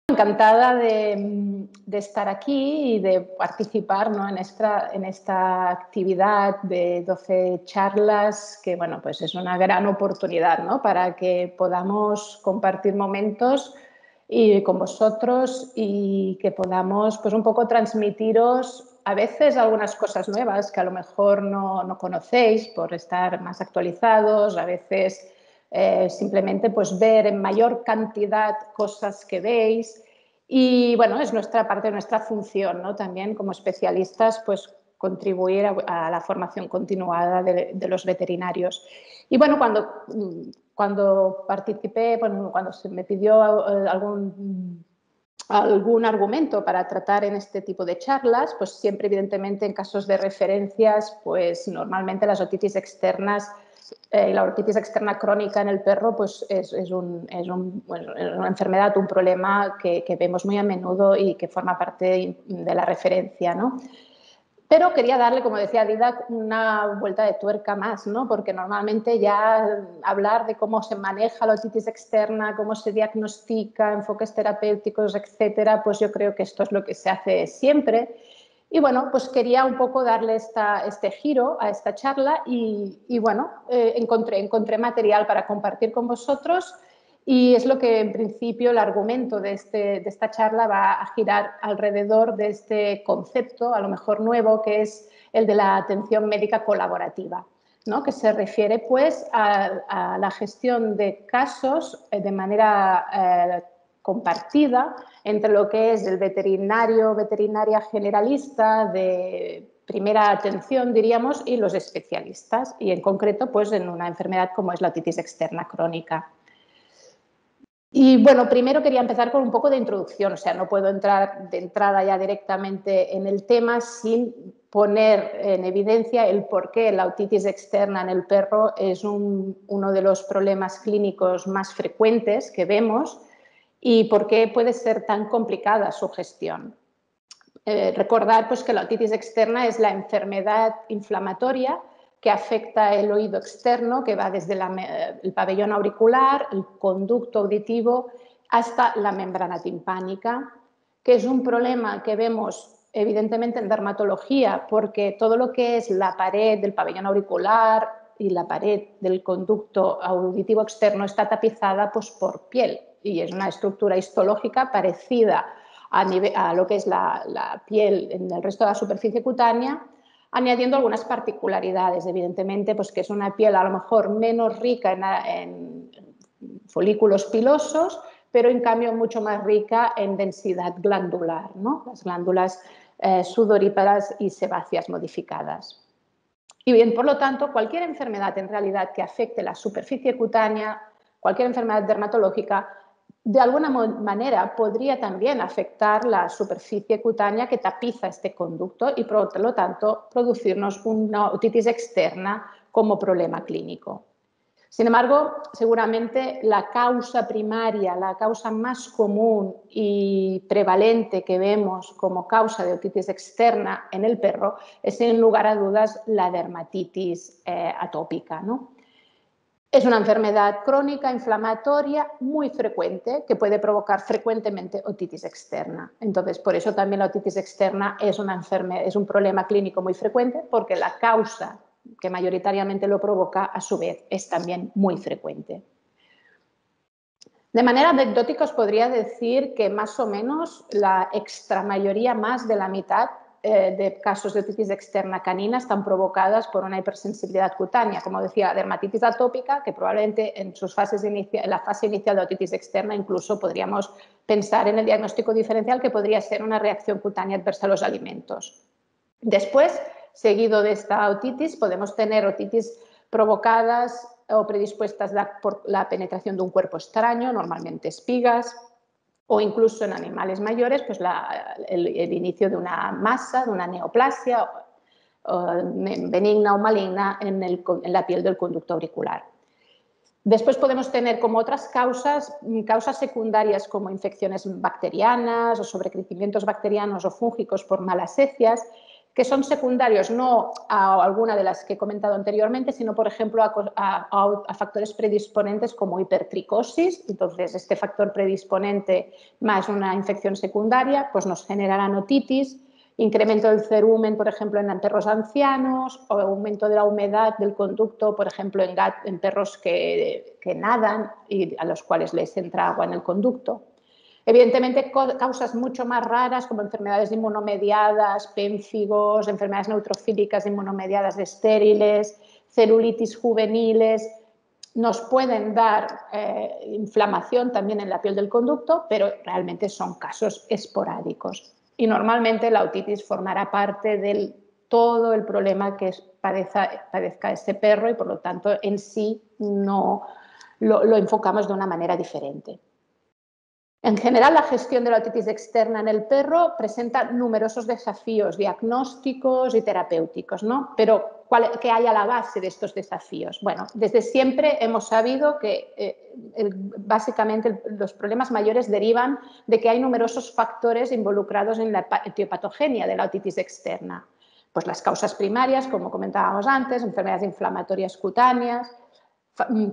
Encantada de estar aquí y de participar, ¿no?, en esta actividad de 12 charlas que, bueno, pues es una gran oportunidad, ¿no?, para que podamos compartir momentos con vosotros y que podamos, pues, un poco transmitiros a veces algunas cosas nuevas que a lo mejor no conocéis por estar más actualizados, a veces simplemente pues ver en mayor cantidad cosas que veis y bueno, es parte de nuestra función, ¿no?, también como especialistas pues contribuir a la formación continuada de los veterinarios. Y bueno, cuando participé, bueno, cuando se me pidió algún argumento para tratar en este tipo de charlas, pues siempre evidentemente en casos de referencias, pues normalmente las otitis externas, la otitis externa crónica en el perro pues es una enfermedad, un problema que vemos muy a menudo y que forma parte de la referencia, ¿no? Pero quería darle, como decía Didac, una vuelta de tuerca más, ¿no? Porque normalmente ya hablar de cómo se maneja la otitis externa, cómo se diagnostica, enfoques terapéuticos, etcétera, pues yo creo que esto es lo que se hace siempre. Y bueno, pues quería un poco darle este giro a esta charla y bueno, encontré material para compartir con vosotros. Y es lo que, en principio, el argumento de esta charla va a girar alrededor de este concepto, a lo mejor nuevo, que es el de la atención médica colaborativa, ¿no?, que se refiere pues a la gestión de casos de manera compartida entre lo que es el veterinario, veterinaria generalista de primera atención, diríamos, y los especialistas, y en concreto pues en una enfermedad como es la otitis externa crónica. Y bueno, primero quería empezar con un poco de introducción, o sea, no puedo entrar de entrada ya directamente en el tema sin poner en evidencia el por qué la otitis externa en el perro es uno de los problemas clínicos más frecuentes que vemos y por qué puede ser tan complicada su gestión. Recordar pues, que la otitis externa es la enfermedad inflamatoria que afecta el oído externo, que va desde el pabellón auricular, el conducto auditivo, hasta la membrana timpánica, que es un problema que vemos evidentemente en dermatología, porque todo lo que es la pared del pabellón auricular y la pared del conducto auditivo externo está tapizada pues, por piel y es una estructura histológica parecida a lo que es la piel en el resto de la superficie cutánea, añadiendo algunas particularidades, evidentemente, pues que es una piel a lo mejor menos rica en folículos pilosos, pero en cambio mucho más rica en densidad glandular, ¿no?, las glándulas sudoríparas y sebáceas modificadas. Y bien, por lo tanto, cualquier enfermedad en realidad que afecte la superficie cutánea, cualquier enfermedad dermatológica, de alguna manera podría también afectar la superficie cutánea que tapiza este conducto y por lo tanto producirnos una otitis externa como problema clínico. Sin embargo, seguramente la causa primaria, la causa más común y prevalente que vemos como causa de otitis externa en el perro es, sin lugar a dudas, la dermatitis atópica, ¿no? Es una enfermedad crónica, inflamatoria, muy frecuente, que puede provocar frecuentemente otitis externa. Entonces, por eso también la otitis externa es un problema clínico muy frecuente, porque la causa que mayoritariamente lo provoca, a su vez, es también muy frecuente. De manera anecdótica os podría decir que más o menos la extramayoría, más de la mitad de casos de otitis externa canina están provocadas por una hipersensibilidad cutánea, como decía, la dermatitis atópica, que probablemente en la fase inicial de otitis externa incluso podríamos pensar en el diagnóstico diferencial que podría ser una reacción cutánea adversa a los alimentos. Después, seguido de esta otitis, podemos tener otitis provocadas o predispuestas por la penetración de un cuerpo extraño, normalmente espigas, o incluso en animales mayores, pues el inicio de una masa, de una neoplasia benigna o maligna en la piel del conducto auricular. Después podemos tener como otras causas secundarias como infecciones bacterianas o sobrecrecimientos bacterianos o fúngicos por malasecias, que son secundarios no a alguna de las que he comentado anteriormente, sino, por ejemplo, a factores predisponentes como hipertricosis. Entonces, este factor predisponente más una infección secundaria pues nos generará otitis, incremento del cerumen, por ejemplo, en perros ancianos, o aumento de la humedad del conducto, por ejemplo, en perros que nadan y a los cuales les entra agua en el conducto. Evidentemente, causas mucho más raras como enfermedades inmunomediadas, pénfigos, enfermedades neutrofílicas inmunomediadas de estériles, celulitis juveniles, nos pueden dar inflamación también en la piel del conducto, pero realmente son casos esporádicos. Y normalmente la otitis formará parte de todo el problema que padezca este perro y, por lo tanto, en sí no lo enfocamos de una manera diferente. En general, la gestión de la otitis externa en el perro presenta numerosos desafíos diagnósticos y terapéuticos, ¿no? Pero, ¿qué hay a la base de estos desafíos? Bueno, desde siempre hemos sabido que básicamente los problemas mayores derivan de que hay numerosos factores involucrados en la etiopatogenia de la otitis externa. Pues las causas primarias, como comentábamos antes, enfermedades inflamatorias cutáneas,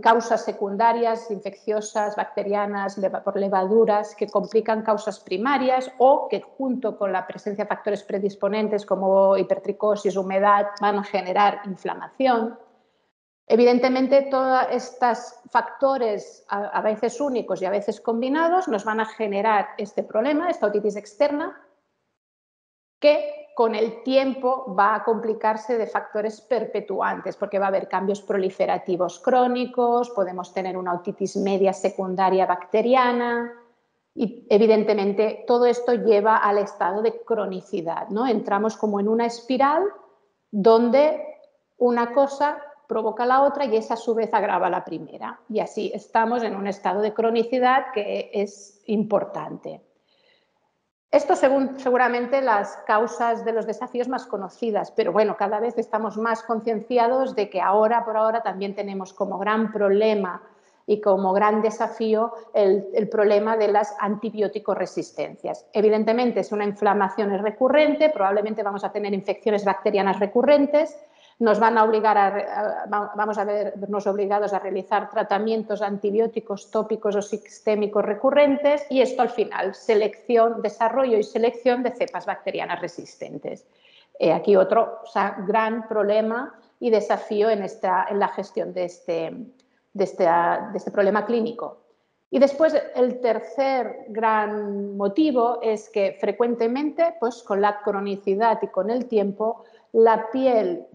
causas secundarias, infecciosas, bacterianas, por levaduras, que complican causas primarias o que junto con la presencia de factores predisponentes como hipertricosis, humedad, van a generar inflamación. Evidentemente, todos estos factores, a veces únicos y a veces combinados, nos van a generar este problema, esta otitis externa, que con el tiempo va a complicarse de factores perpetuantes, porque va a haber cambios proliferativos crónicos, podemos tener una otitis media secundaria bacteriana y, evidentemente, todo esto lleva al estado de cronicidad, ¿no? Entramos como en una espiral donde una cosa provoca la otra y esa a su vez agrava la primera. Y así estamos en un estado de cronicidad que es importante. Esto seguramente las causas de los desafíos más conocidas, pero bueno, cada vez estamos más concienciados de que por ahora también tenemos como gran problema y como gran desafío el problema de las antibiótico-resistencias. Evidentemente, es una inflamación recurrente, probablemente vamos a tener infecciones bacterianas recurrentes, nos van a obligar vamos a vernos obligados a realizar tratamientos antibióticos tópicos o sistémicos recurrentes y esto al final, desarrollo y selección de cepas bacterianas resistentes. Aquí otro gran problema y desafío en la gestión de este problema clínico. Y después, el tercer gran motivo es que frecuentemente, pues con la cronicidad y con el tiempo, la piel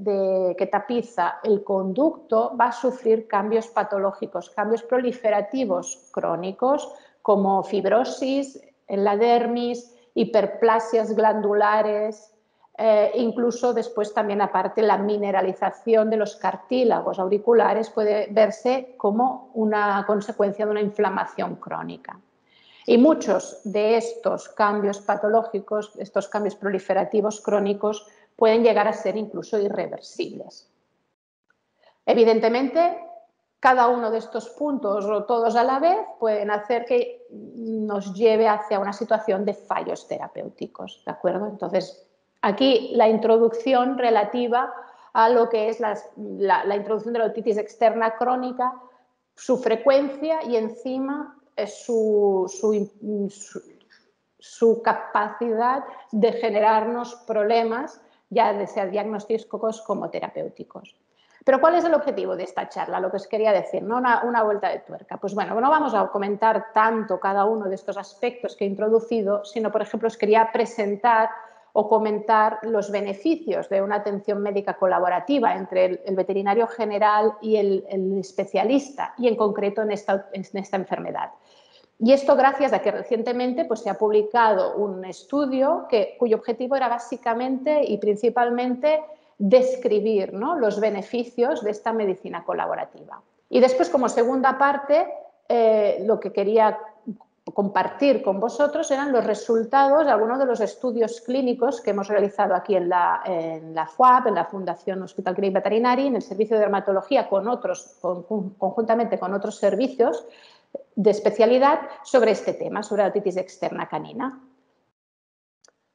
que tapiza el conducto va a sufrir cambios patológicos, cambios proliferativos crónicos como fibrosis en la dermis, hiperplasias glandulares, incluso después también aparte la mineralización de los cartílagos auriculares puede verse como una consecuencia de una inflamación crónica. Y muchos de estos cambios patológicos, estos cambios proliferativos crónicos, pueden llegar a ser incluso irreversibles. Evidentemente, cada uno de estos puntos o todos a la vez pueden hacer que nos lleve hacia una situación de fallos terapéuticos, ¿de acuerdo? Entonces, aquí la introducción relativa a lo que es la introducción de la otitis externa crónica, su frecuencia y encima su capacidad de generarnos problemas, ya sea diagnósticos como terapéuticos. Pero ¿cuál es el objetivo de esta charla? Lo que os quería decir, ¿no? Una vuelta de tuerca. Pues bueno, no vamos a comentar tanto cada uno de estos aspectos que he introducido, sino, por ejemplo, os quería presentar o comentar los beneficios de una atención médica colaborativa entre el veterinario general y el especialista, y en concreto en esta enfermedad. Y esto gracias a que recientemente pues, se ha publicado un estudio cuyo objetivo era básicamente y principalmente describir, ¿no?, los beneficios de esta medicina colaborativa. Y después, como segunda parte, lo que quería compartir con vosotros eran los resultados de algunos de los estudios clínicos que hemos realizado aquí en la FUAP, en la Fundación Hospital Clínic Veterinari, en el servicio de dermatología, conjuntamente con otros servicios de especialidad sobre este tema, sobre la otitis externa canina.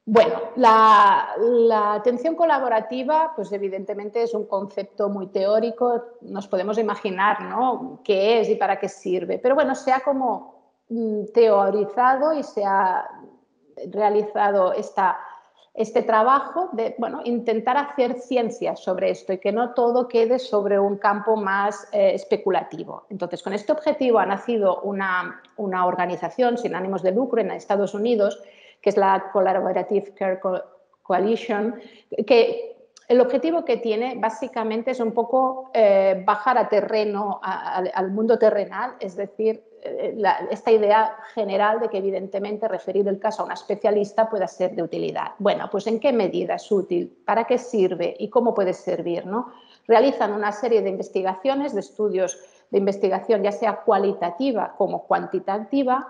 Bueno, la atención colaborativa, pues evidentemente es un concepto muy teórico, nos podemos imaginar, ¿no?, qué es y para qué sirve, pero bueno, se ha como teorizado y se ha realizado este trabajo de, bueno, intentar hacer ciencia sobre esto y que no todo quede sobre un campo más especulativo. Entonces, con este objetivo ha nacido una organización sin ánimos de lucro en Estados Unidos, que es la Collaborative Care Coalition, que el objetivo que tiene básicamente es un poco bajar a terreno, al mundo terrenal, es decir, esta idea general de que evidentemente referir el caso a una especialista pueda ser de utilidad. Bueno, pues ¿en qué medida es útil? ¿Para qué sirve? ¿Y cómo puede servir? ¿No? Realizan una serie de investigaciones, de estudios de investigación, ya sea cualitativa como cuantitativa,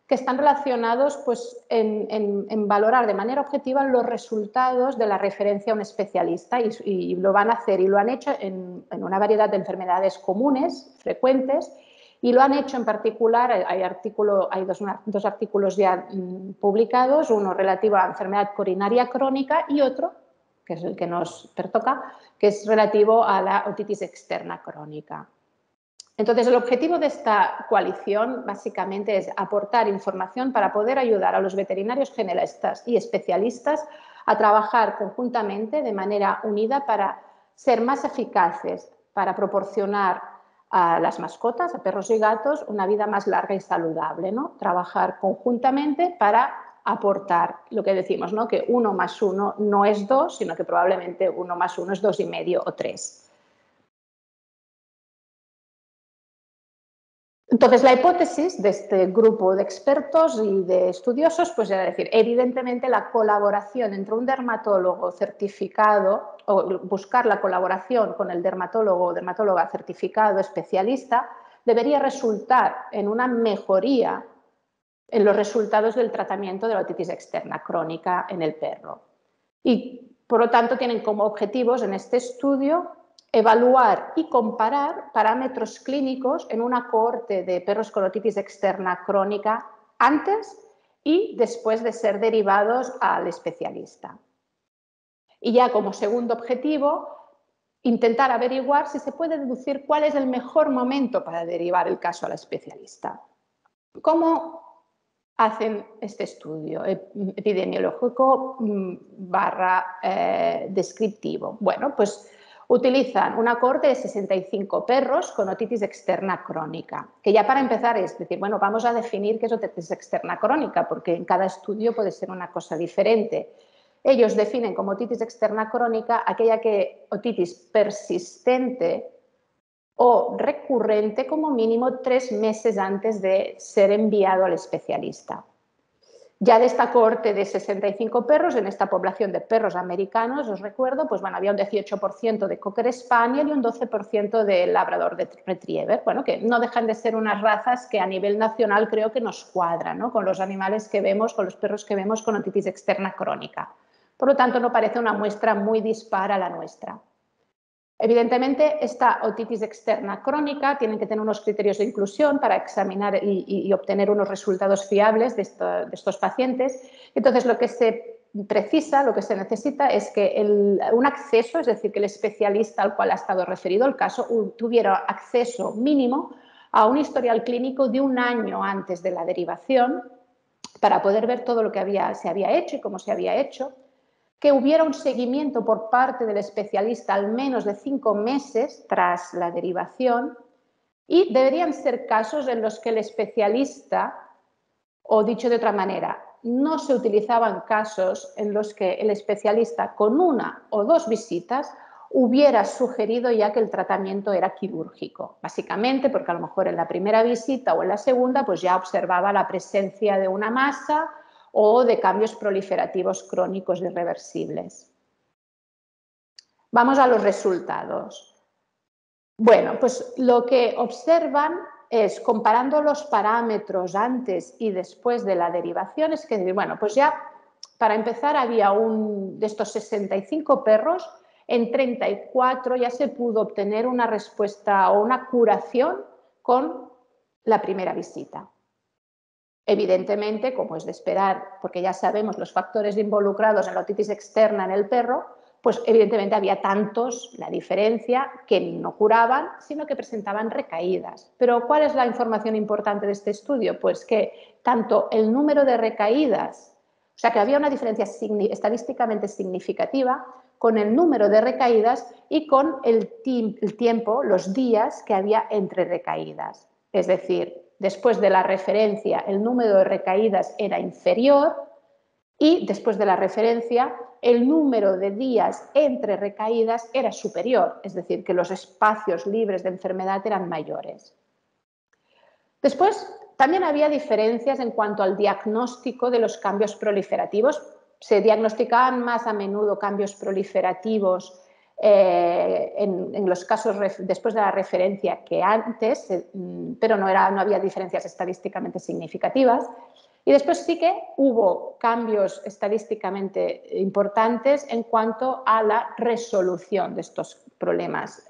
que están relacionados pues, en valorar de manera objetiva los resultados de la referencia a un especialista y lo van a hacer y lo han hecho en una variedad de enfermedades comunes, frecuentes, y lo han hecho en particular, hay dos artículos ya publicados, uno relativo a la enfermedad coronaria crónica y otro, que es el que nos pertoca, que es relativo a la otitis externa crónica. Entonces, el objetivo de esta coalición básicamente es aportar información para poder ayudar a los veterinarios generalistas y especialistas a trabajar conjuntamente de manera unida para ser más eficaces, para proporcionar a las mascotas, a perros y gatos, una vida más larga y saludable, ¿no? Trabajar conjuntamente para aportar lo que decimos, ¿no?, que 1 más 1 no es 2, sino que probablemente 1 más 1 es 2,5 o 3. Entonces, la hipótesis de este grupo de expertos y de estudiosos, pues era decir, evidentemente la colaboración entre un dermatólogo certificado o buscar la colaboración con el dermatólogo o dermatóloga certificado especialista debería resultar en una mejoría en los resultados del tratamiento de la otitis externa crónica en el perro. Y, por lo tanto, tienen como objetivos en este estudio evaluar y comparar parámetros clínicos en una cohorte de perros con otitis externa crónica antes y después de ser derivados al especialista. Y ya como segundo objetivo, intentar averiguar si se puede deducir cuál es el mejor momento para derivar el caso al especialista. ¿Cómo hacen este estudio epidemiológico barra descriptivo? Bueno, pues utilizan una cohorte de 65 perros con otitis externa crónica, que ya para empezar es decir, bueno, vamos a definir qué es otitis externa crónica, porque en cada estudio puede ser una cosa diferente. Ellos definen como otitis externa crónica aquella otitis persistente o recurrente como mínimo 3 meses antes de ser enviado al especialista. Ya de esta cohorte de 65 perros, en esta población de perros americanos, os recuerdo, pues bueno, había un 18% de Cocker Spaniel y un 12% de Labrador Retriever, bueno, que no dejan de ser unas razas que a nivel nacional creo que nos cuadran, ¿no?, con los animales que vemos, con los perros que vemos con otitis externa crónica. Por lo tanto, no parece una muestra muy dispar a la nuestra. Evidentemente, esta otitis externa crónica tiene que tener unos criterios de inclusión para examinar y obtener unos resultados fiables de estos pacientes. Entonces, lo que se precisa, lo que se necesita es que un acceso, es decir, que el especialista al cual ha estado referido el caso tuviera acceso mínimo a un historial clínico de 1 año antes de la derivación para poder ver todo lo que se había hecho y cómo se había hecho, que hubiera un seguimiento por parte del especialista al menos de 5 meses tras la derivación y deberían ser casos en los que el especialista, o dicho de otra manera, no se utilizaban casos en los que el especialista con 1 o 2 visitas hubiera sugerido ya que el tratamiento era quirúrgico, básicamente porque a lo mejor en la primera visita o en la segunda pues ya observaba la presencia de una masa o de cambios proliferativos crónicos irreversibles. Vamos a los resultados. Bueno, pues lo que observan es, comparando los parámetros antes y después de la derivación, es que, bueno, pues ya para empezar había de estos 65 perros, en 34 ya se pudo obtener una respuesta o una curación con la primera visita. Evidentemente, como es de esperar, porque ya sabemos los factores involucrados en la otitis externa en el perro, pues evidentemente había tantos, la diferencia, que no curaban, sino que presentaban recaídas. Pero ¿cuál es la información importante de este estudio? Pues que tanto el número de recaídas, o sea que había una diferencia estadísticamente significativa con el número de recaídas y con el tiempo, los días que había entre recaídas. Es decir, después de la referencia el número de recaídas era inferior y después de la referencia el número de días entre recaídas era superior, es decir, que los espacios libres de enfermedad eran mayores. Después, también había diferencias en cuanto al diagnóstico de los cambios proliferativos. Se diagnosticaban más a menudo cambios proliferativos en los casos después de la referencia que antes, pero no había diferencias estadísticamente significativas. Y después sí que hubo cambios estadísticamente importantes en cuanto a la resolución de estos problemas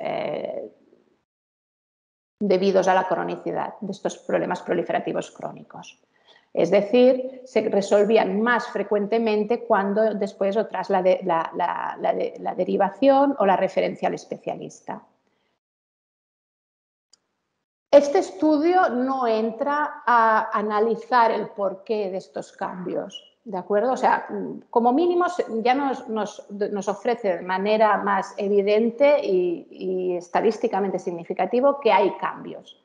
debidos a la cronicidad, de estos problemas proliferativos crónicos. Es decir, se resolvían más frecuentemente cuando después o tras la derivación o la referencia al especialista. Este estudio no entra a analizar el porqué de estos cambios, ¿de acuerdo? O sea, como mínimo ya nos ofrece de manera más evidente y estadísticamente significativo que hay cambios,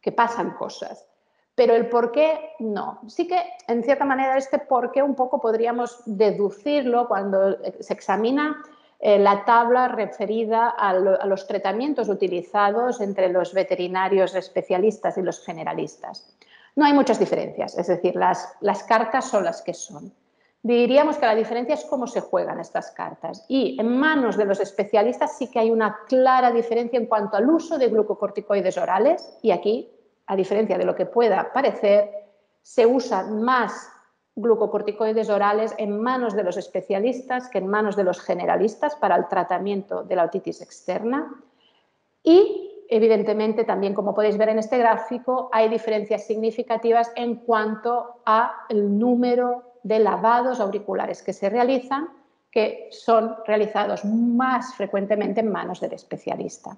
que pasan cosas. Pero el por qué, no. Sí que, en cierta manera, este por qué un poco podríamos deducirlo cuando se examina la tabla referida a los tratamientos utilizados entre los veterinarios especialistas y los generalistas. No hay muchas diferencias, es decir, las cartas son las que son. Diríamos que la diferencia es cómo se juegan estas cartas y en manos de los especialistas sí que hay una clara diferencia en cuanto al uso de glucocorticoides orales y aquí, a diferencia de lo que pueda parecer, se usan más glucocorticoides orales en manos de los especialistas que en manos de los generalistas para el tratamiento de la otitis externa y, evidentemente, también como podéis ver en este gráfico, hay diferencias significativas en cuanto al número de lavados auriculares que se realizan, que son realizados más frecuentemente en manos del especialista.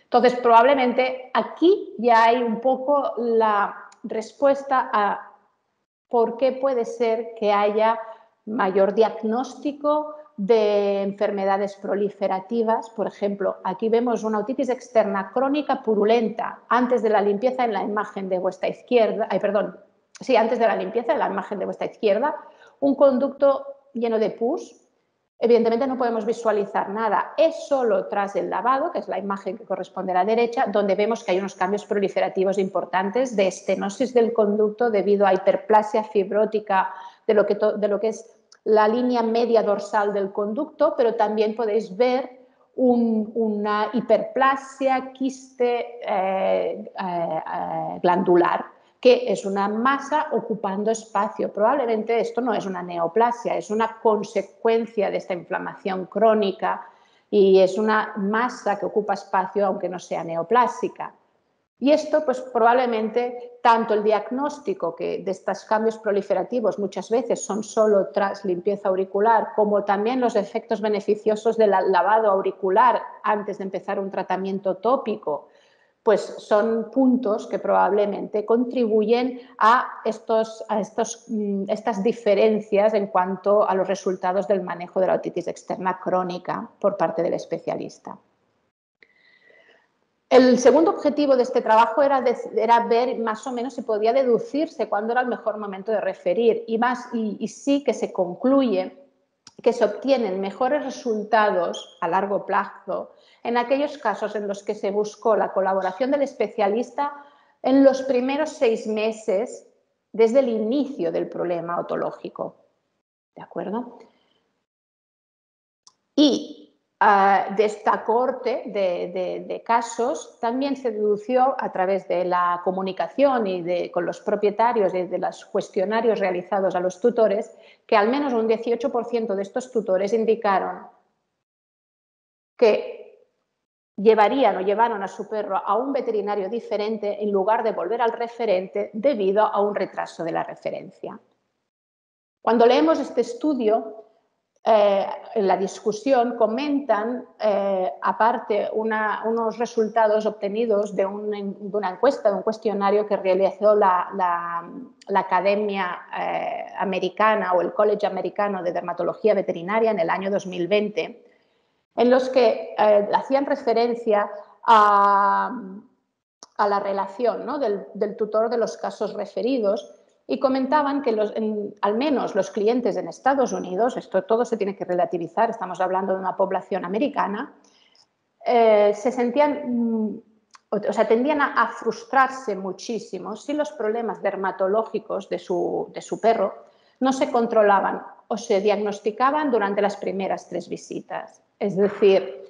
Entonces, probablemente aquí ya hay un poco la respuesta a por qué puede ser que haya mayor diagnóstico de enfermedades proliferativas. Por ejemplo, aquí vemos una otitis externa crónica purulenta antes de la limpieza en la imagen de vuestra izquierda, antes de la limpieza en la imagen de vuestra izquierda, un conducto lleno de pus. Evidentemente no podemos visualizar nada, es solo tras el lavado, que es la imagen que corresponde a la derecha, donde vemos que hay unos cambios proliferativos importantes de estenosis del conducto debido a hiperplasia fibrótica de lo que es la línea media dorsal del conducto, pero también podéis ver una hiperplasia quiste glandular, que es una masa ocupando espacio. Probablemente esto no es una neoplasia, es una consecuencia de esta inflamación crónica y es una masa que ocupa espacio aunque no sea neoplásica. Y esto, pues probablemente, tanto el diagnóstico de estos cambios proliferativos muchas veces son solo tras limpieza auricular, como también los efectos beneficiosos del lavado auricular antes de empezar un tratamiento tópico, pues son puntos que probablemente contribuyen a estas diferencias en cuanto a los resultados del manejo de la otitis externa crónica por parte del especialista. El segundo objetivo de este trabajo era ver más o menos si podía deducirse cuándo era el mejor momento de referir y sí que se concluye que se obtienen mejores resultados a largo plazo en aquellos casos en los que se buscó la colaboración del especialista en los primeros 6 meses desde el inicio del problema otológico. ¿De acuerdo? Y de esta cohorte de casos también se dedució a través de la comunicación y con los propietarios y de los cuestionarios realizados a los tutores que al menos un 18% de estos tutores indicaron que llevaron a su perro a un veterinario diferente en lugar de volver al referente debido a un retraso de la referencia. Cuando leemos este estudio, en la discusión comentan, aparte, unos resultados obtenidos de una encuesta, de un cuestionario que realizó la Academia Americana o el College Americano de Dermatología Veterinaria en el año 2020, en los que hacían referencia a la relación, ¿no?, del tutor de los casos referidos, y comentaban que al menos los clientes en Estados Unidos, esto todo se tiene que relativizar, estamos hablando de una población americana, se sentían, o sea, tendían a frustrarse muchísimo si los problemas dermatológicos de su perro no se controlaban o se diagnosticaban durante las primeras 3 visitas. Es decir,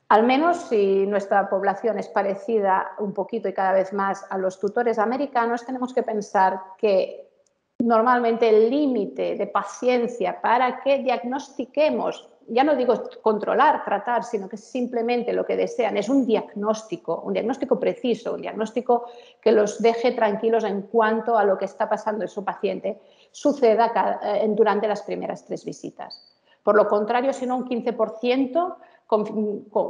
al menos si nuestra población es parecida un poquito y cada vez más a los tutores americanos, tenemos que pensar que normalmente el límite de paciencia para que diagnostiquemos, ya no digo controlar, tratar, sino que simplemente lo que desean es un diagnóstico preciso, un diagnóstico que los deje tranquilos en cuanto a lo que está pasando en su paciente, suceda durante las primeras 3 visitas. Por lo contrario, si no, un 15%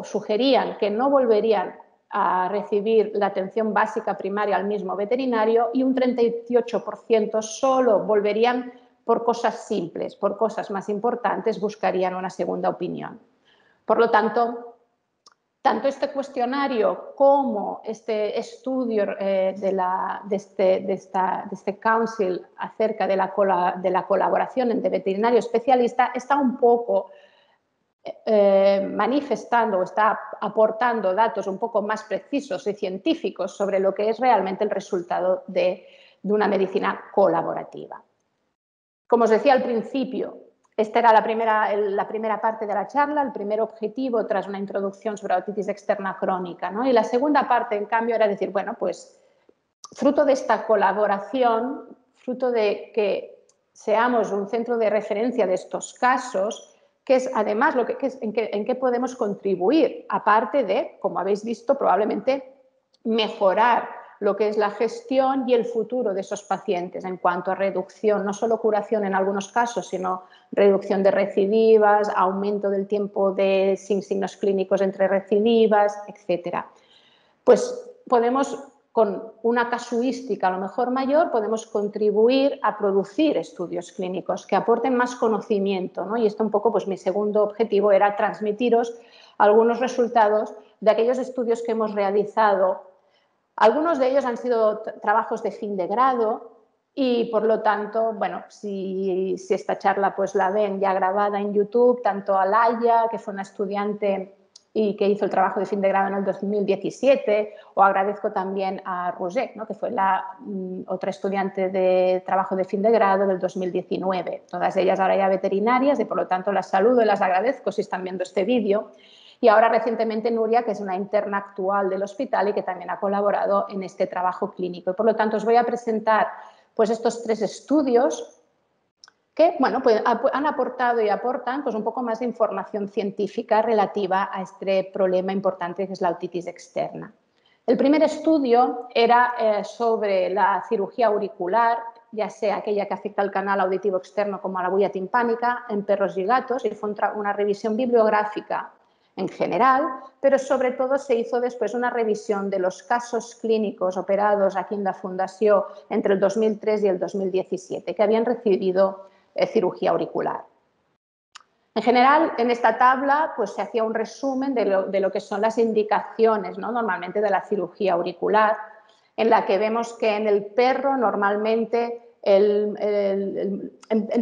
sugerían que no volverían a recibir la atención básica primaria al mismo veterinario y un 38% solo volverían por cosas simples, por cosas más importantes buscarían una segunda opinión. Por lo tanto este cuestionario como este estudio de este council acerca de la colaboración entre veterinario y especialista está un poco manifestando o está aportando datos un poco más precisos y científicos sobre lo que es realmente el resultado de una medicina colaborativa. Como os decía al principio, esta era la primera parte de la charla, el primer objetivo tras una introducción sobre la otitis externa crónica, ¿no? Y la segunda parte, en cambio, era decir, bueno, pues fruto de esta colaboración, fruto de que seamos un centro de referencia de estos casos, que es además en qué podemos contribuir, aparte de, como habéis visto, probablemente mejorar lo que es la gestión y el futuro de esos pacientes en cuanto a reducción, no solo curación en algunos casos, sino reducción de recidivas, aumento del tiempo sin signos clínicos entre recidivas, etc. Pues podemos, con una casuística a lo mejor mayor, podemos contribuir a producir estudios clínicos que aporten más conocimiento, ¿no? Y esto un poco, pues mi segundo objetivo era transmitiros algunos resultados de aquellos estudios que hemos realizado. Algunos de ellos han sido trabajos de fin de grado y, por lo tanto, bueno, si esta charla pues la ven ya grabada en YouTube, tanto a Laia, que fue una estudiante y que hizo el trabajo de fin de grado en el 2017, o agradezco también a Roger, ¿no?, que fue la otra estudiante de trabajo de fin de grado del 2019. Todas ellas ahora ya veterinarias y por lo tanto las saludo y las agradezco si están viendo este vídeo. Y ahora recientemente Nuria, que es una interna actual del hospital y que también ha colaborado en este trabajo clínico. Y por lo tanto os voy a presentar pues estos 3 estudios que, bueno, pues han aportado y aportan pues un poco más de información científica relativa a este problema importante que es la otitis externa. El primer estudio era sobre la cirugía auricular, ya sea aquella que afecta al canal auditivo externo como a la bulla timpánica, en perros y gatos, y fue una revisión bibliográfica en general, pero sobre todo se hizo después una revisión de los casos clínicos operados aquí en la Fundació entre el 2003 y el 2017, que habían recibido cirugía auricular. En general, en esta tabla pues, se hacía un resumen de lo que son las indicaciones, ¿no?, normalmente de la cirugía auricular, en la que vemos que en el perro normalmente, en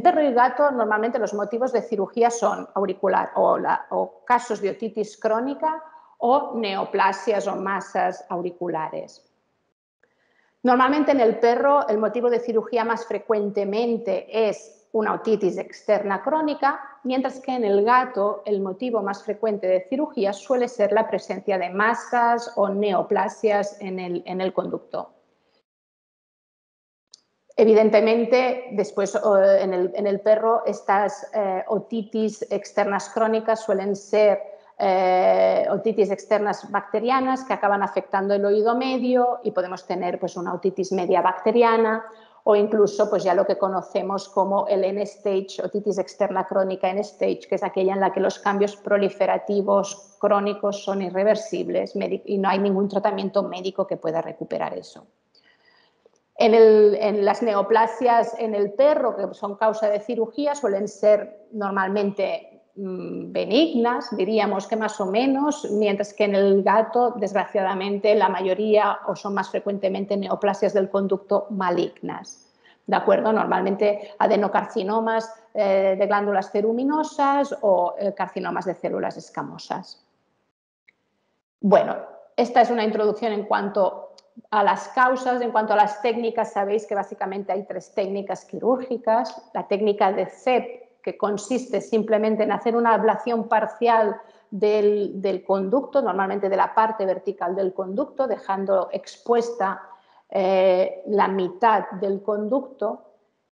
perro y gato normalmente los motivos de cirugía son auricular o casos de otitis crónica o neoplasias o masas auriculares. Normalmente en el perro el motivo de cirugía más frecuentemente es una otitis externa crónica, mientras que en el gato el motivo más frecuente de cirugía suele ser la presencia de masas o neoplasias en el conducto. Evidentemente, después en el perro estas otitis externas crónicas suelen ser otitis externas bacterianas que acaban afectando el oído medio y podemos tener pues, una otitis media bacteriana o incluso pues, ya lo que conocemos como el N-stage, otitis externa crónica N-stage, que es aquella en la que los cambios proliferativos crónicos son irreversibles y no hay ningún tratamiento médico que pueda recuperar eso. En las neoplasias en el perro, que son causa de cirugía, suelen ser normalmente benignas, diríamos que más o menos, mientras que en el gato, desgraciadamente, la mayoría o son más frecuentemente neoplasias del conducto malignas. ¿De acuerdo? Normalmente adenocarcinomas de glándulas ceruminosas o carcinomas de células escamosas. Bueno, esta es una introducción en cuanto a las causas. En cuanto a las técnicas, sabéis que básicamente hay 3 técnicas quirúrgicas. La técnica de CEP, que consiste simplemente en hacer una ablación parcial del conducto, normalmente de la parte vertical del conducto, dejando expuesta la mitad del conducto.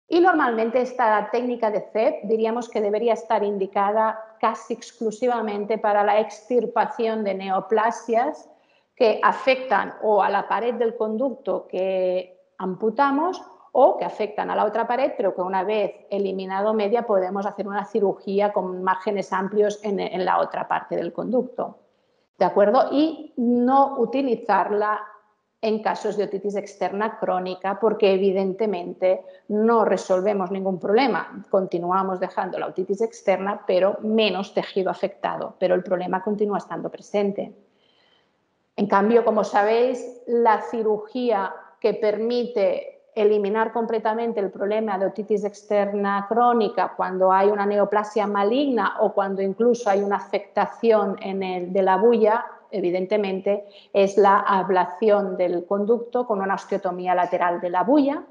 Y normalmente esta técnica de CEP diríamos que debería estar indicada casi exclusivamente para la extirpación de neoplasias que afectan o a la pared del conducto que amputamos o que afectan a la otra pared, pero que una vez eliminado media podemos hacer una cirugía con márgenes amplios en la otra parte del conducto. ¿De acuerdo? Y no utilizarla en casos de otitis externa crónica porque evidentemente no resolvemos ningún problema. Continuamos dejando la otitis externa, pero menos tejido afectado, pero el problema continúa estando presente. En cambio, como sabéis, la cirugía que permite eliminar completamente el problema de otitis externa crónica cuando hay una neoplasia maligna o cuando incluso hay una afectación de la bulla, evidentemente, es la ablación del conducto con una osteotomía lateral de la bulla.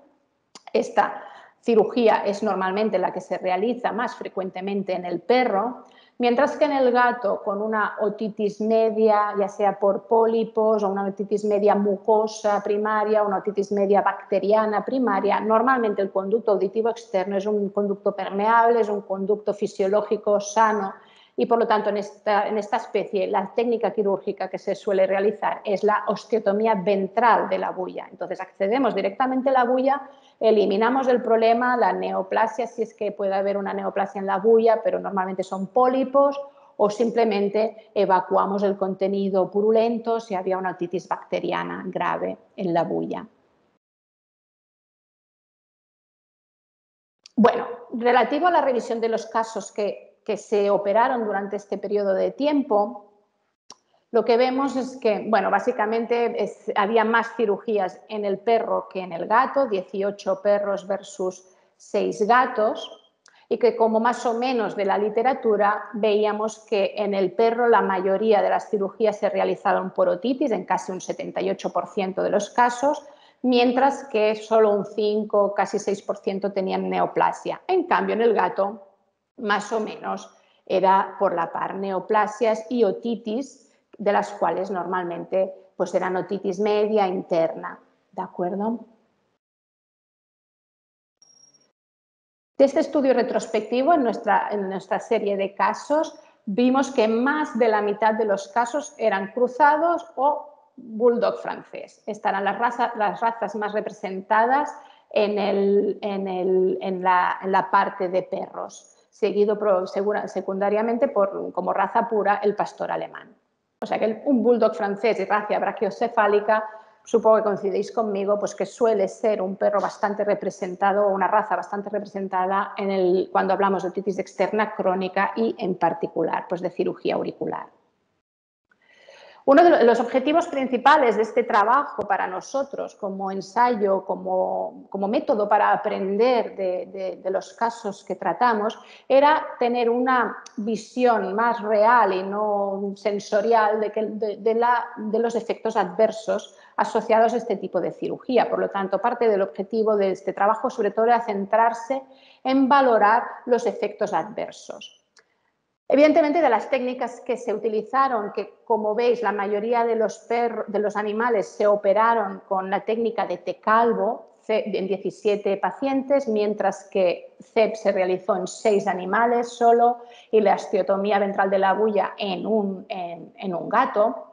Esta cirugía es normalmente la que se realiza más frecuentemente en el perro, mientras que en el gato, con una otitis media, ya sea por pólipos o una otitis media mucosa primaria, una otitis media bacteriana primaria, normalmente el conducto auditivo externo es un conducto permeable, es un conducto fisiológico sano y por lo tanto en esta especie la técnica quirúrgica que se suele realizar es la osteotomía ventral de la bulla. Entonces accedemos directamente a la bulla, eliminamos el problema, la neoplasia, si es que puede haber una neoplasia en la bulla, pero normalmente son pólipos, o simplemente evacuamos el contenido purulento si había una otitis bacteriana grave en la bulla. Bueno, relativo a la revisión de los casos que se operaron durante este periodo de tiempo, lo que vemos es que, bueno, básicamente había más cirugías en el perro que en el gato, 18 perros versus 6 gatos, y que como más o menos de la literatura veíamos que en el perro la mayoría de las cirugías se realizaron por otitis, en casi un 78% de los casos, mientras que solo un 5, casi 6% tenían neoplasia. En cambio, en el gato, más o menos, era por la par neoplasias y otitis, de las cuales normalmente pues eran otitis media interna, ¿de acuerdo? De este estudio retrospectivo, en nuestra serie de casos, vimos que más de la mitad de los casos eran cruzados o bulldog francés. Estarán las razas más representadas en la parte de perros, seguido secundariamente como raza pura el pastor alemán. O sea que un bulldog francés y raza brachiocefálica, supongo que coincidéis conmigo, pues que suele ser un perro bastante representado o una raza bastante representada cuando hablamos de otitis externa crónica y en particular pues de cirugía auricular. Uno de los objetivos principales de este trabajo para nosotros como ensayo, como método para aprender de los casos que tratamos, era tener una visión más real y no sensorial de los efectos adversos asociados a este tipo de cirugía. Por lo tanto, parte del objetivo de este trabajo sobre todo era centrarse en valorar los efectos adversos. Evidentemente, de las técnicas que se utilizaron, que como veis la mayoría de los animales se operaron con la técnica de T. calvo, en 17 pacientes, mientras que CEP se realizó en 6 animales solo y la osteotomía ventral de la agulla en un gato.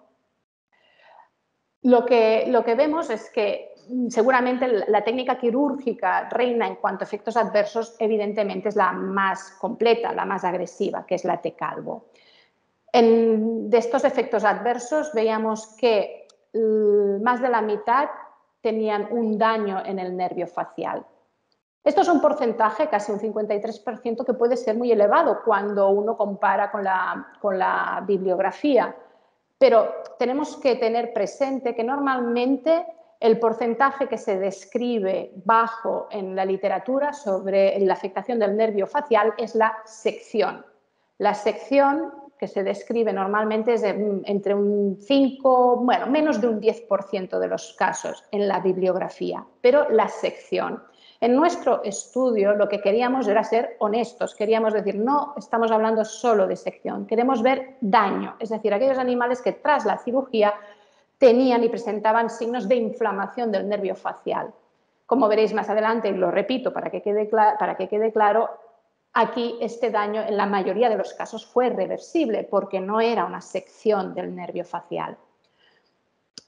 Lo que vemos es que seguramente la técnica quirúrgica reina en cuanto a efectos adversos, evidentemente es la más completa, la más agresiva, que es la T-calvo. De estos efectos adversos veíamos que más de la mitad tenían un daño en el nervio facial. Esto es un porcentaje, casi un 53%, que puede ser muy elevado cuando uno compara con la bibliografía. Pero tenemos que tener presente que normalmente el porcentaje que se describe bajo en la literatura sobre la afectación del nervio facial es la sección. La sección que se describe normalmente es entre un 5, bueno, menos de un 10% de los casos en la bibliografía, pero la sección. En nuestro estudio lo que queríamos era ser honestos, queríamos decir, no estamos hablando solo de sección, queremos ver daño, es decir, aquellos animales que tras la cirugía tenían y presentaban signos de inflamación del nervio facial. Como veréis más adelante, y lo repito para que quede claro, aquí este daño en la mayoría de los casos fue reversible porque no era una sección del nervio facial.